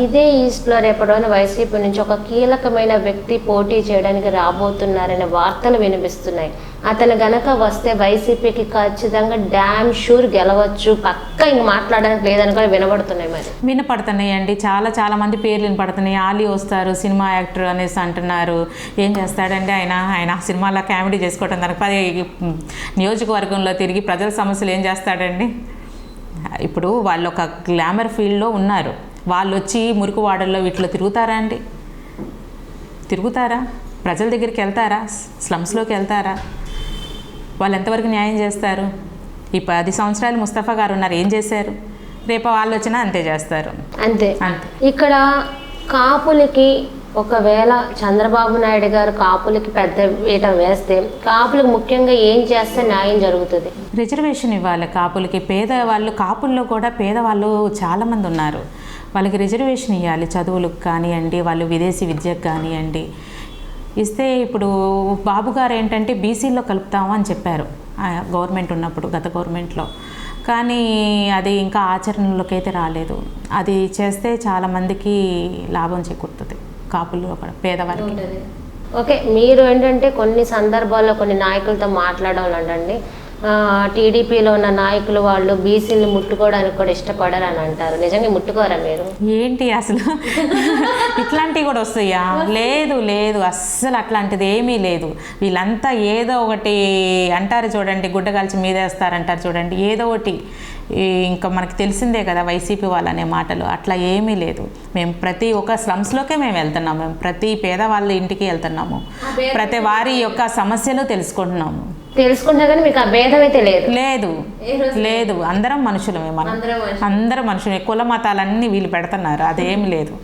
ఇదే ఈస్ట్లో రేపటి వైసీపీ నుంచి ఒక కీలకమైన వ్యక్తి పోటీ చేయడానికి రాబోతున్నారనే వార్తలు వినిపిస్తున్నాయి. అతను గనక వస్తే వైసీపీకి ఖచ్చితంగా డ్యామ్ షూర్ గెలవచ్చు, పక్క ఇంక మాట్లాడడానికి లేదని కూడా వినబడుతున్నాయి. మరి వినపడుతున్నాయండి, చాలా మంది పేర్లు వినపడుతున్నాయి. ఆలీ వస్తారు, సినిమా యాక్టర్ అనేసి అంటున్నారు. ఏం చేస్తాడండి ఆయన సినిమాలో కామెడీ చేసుకోవటం తనకు నియోజకవర్గంలో తిరిగి ప్రజల సమస్యలు ఏం చేస్తాడండి? ఇప్పుడు వాళ్ళు ఒక గ్లామర్ ఫీల్డ్లో ఉన్నారు, వాళ్ళు వచ్చి మురికివాడల్లో వీటిలో తిరుగుతారా అండి? తిరుగుతారా? ప్రజల దగ్గరికి వెళ్తారా? స్లమ్స్లోకి వెళ్తారా? వాళ్ళు ఎంతవరకు న్యాయం చేస్తారు? ఈ 10 సంవత్సరాలు ముస్తఫా గారు ఉన్నారు, ఏం చేశారు? రేపు వాళ్ళు వచ్చినా అంతే చేస్తారు. అంతే. ఇక్కడ కాపులకి ఒకవేళ చంద్రబాబు నాయుడు గారు కాపులకి పెద్ద పీట వేస్తే కాపులకు ముఖ్యంగా ఏం చేస్తే న్యాయం జరుగుతుంది? రిజర్వేషన్ ఇవ్వాలి కాపులకి. పేదవాళ్ళు, కాపుల్లో కూడా పేదవాళ్ళు చాలామంది ఉన్నారు, వాళ్ళకి రిజర్వేషన్ ఇవ్వాలి. చదువులకు కానివ్వండి, వాళ్ళు విదేశీ విద్యకు కానివ్వండి ఇస్తే. ఇప్పుడు బాబు గారు ఏంటంటే బీసీల్లో కలుపుతాము అని చెప్పారు గవర్నమెంట్ ఉన్నప్పుడు, గత గవర్నమెంట్లో. కానీ అది ఇంకా ఆచరణలోకి అయితే రాలేదు. అది చేస్తే చాలామందికి లాభం చేకూరుతుంది కాపుల్లో కూడా, పేదవారికి. ఓకే, మీరు ఏంటంటే కొన్ని సందర్భాల్లో కొన్ని నాయకులతో మాట్లాడాలంటండి, టీడీపీలో ఉన్న నాయకులు వాళ్ళు బీసీలు ముట్టుకోవడానికి కూడా ఇష్టపడరు అని అంటారు. నిజంగా ముట్టుకోరా మీరు? ఏంటి అసలు ఇట్లాంటివి కూడా వస్తాయా? లేదు, అస్సలు అట్లాంటిది ఏమీ లేదు. వీళ్ళంతా ఏదో ఒకటి అంటారు చూడండి, గుడ్డగాల్చి మీదేస్తారంటారు చూడండి, ఏదో ఒకటి. ఇంకా మనకు తెలిసిందే కదా వైసీపీ వాళ్ళనే మాటలు. అట్లా ఏమీ లేదు. మేము ప్రతి ఒక్క స్లమ్స్లోకే మేము వెళ్తున్నాము, మేము ప్రతి పేదవాళ్ళ ఇంటికి వెళ్తున్నాము, ప్రతి వారి యొక్క సమస్యలు తెలుసుకుంటున్నాము. తెలుసుకుంటా కానీ మీకు ఆ భేదం అయితే లేదు. అందరం మనుషులమే, మనం అందరం మనుషులే. కుల మతాలన్నీ వీళ్ళు పెడుతున్నారు, అదేమి లేదు.